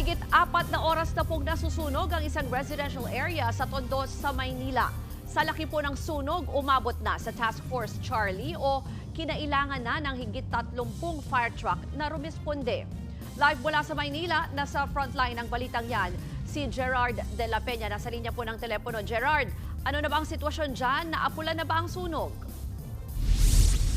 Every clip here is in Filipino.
Mahigit 4 na oras na pong nasusunog ang isang residential area sa Tondo sa Maynila. Sa laki po ng sunog, umabot na sa Task Force Charlie o kinailangan na ng higit 30 fire truck na rumisponde. Live mula sa Maynila, nasa frontline ng balitang yan, si Gerard de la Peña. Nasa linya po ng telepono. Gerard, ano na ba ang sitwasyon dyan? Naapula na ba ang sunog?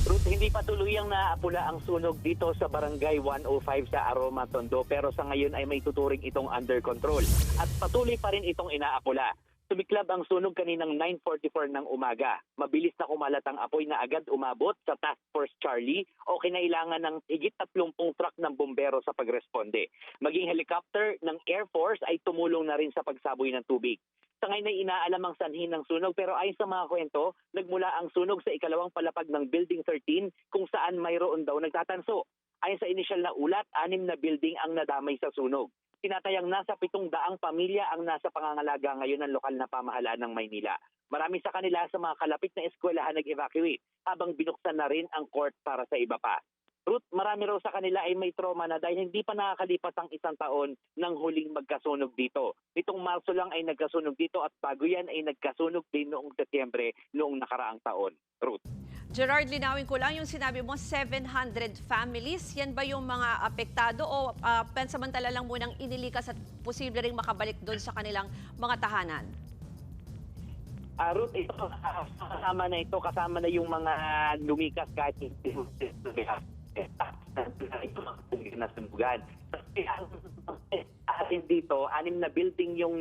Ruth, hindi pa tuluyang naapula ang sunog dito sa Barangay 105 sa Aroma, Tondo, pero sa ngayon ay may tuturing itong under control at patuloy pa rin itong inaapula. Sumiklab ang sunog kaninang 9:44 ng umaga. Mabilis na kumalat ang apoy na agad umabot sa Task Force Charlie o kinailangan ng higit 30 truck ng bumbero sa pagresponde. Maging helicopter ng Air Force ay tumulong na rin sa pagsaboy ng tubig. Sa ngayon ay inaalam ang sanhi ng sunog pero ayon sa mga kwento, nagmula ang sunog sa ikalawang palapag ng Building 13 kung saan mayroon daw nagtatanso. Ayon sa inisyal na ulat, 6 na building ang nadamay sa sunog. Tinatayang nasa 700 pamilya ang nasa pangangalaga ngayon ng lokal na pamahalaan ng Maynila. Marami sa kanila sa mga kalapit na eskwelahan nag-evacuate habang binuksan na rin ang court para sa iba pa. Ruth, marami raw sa kanila ay may trauma na dahil hindi pa nakakalipas ang 1 taon nang huling magkasunog dito. Nitong Marso lang ay nagkasunog dito at bago yan ay nagkasunog din noong Setyembre noong nakaraang taon. Ruth. Gerard, linawin ko lang yung sinabi mo, 700 families. Yan ba yung mga apektado o pansamantala lang munang inilikas at posible ring makabalik doon sa kanilang mga tahanan? Ruth, ito kasama na yung mga lumikas kahit nasunugan. Atin dito, 6 na building yung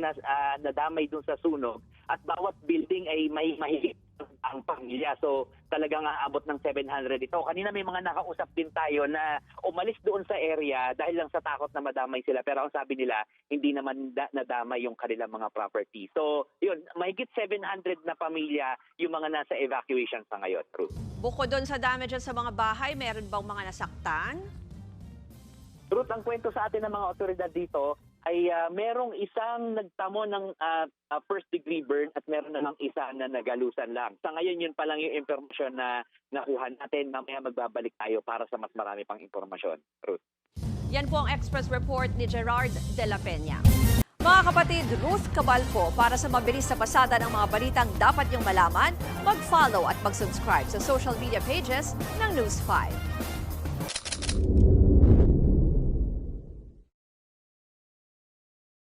nadamay dun sa sunog at bawat building ay may mahigit ang pamilya. So talagang aabot ng 700 ito. Kanina may mga nakausap din tayo na umalis doon sa area dahil lang sa takot na madamay sila. Pero ang sabi nila, hindi naman nadamay yung kanilang mga property. So yun, mahigit 700 na pamilya yung mga nasa evacuation sa ngayon. True. Bukod doon sa damage sa mga bahay, meron bang mga nasaktan? Ruth, ang kwento sa atin ng mga otoridad dito ay merong isang nagtamo ng first degree burn at meron namang isa na nagalusan lang. Sa ngayon, yun pa lang yung impormasyon na nakuha natin. Mamaya magbabalik tayo para sa mas marami pang impormasyon. Ruth. Yan po ang Express Report ni Gerard de la Peña. Mga kapatid, Ruth Cabalco, para sa mabilis na pasada ng mga balitang dapat niyong malaman, mag-follow at mag-subscribe sa social media pages ng News 5.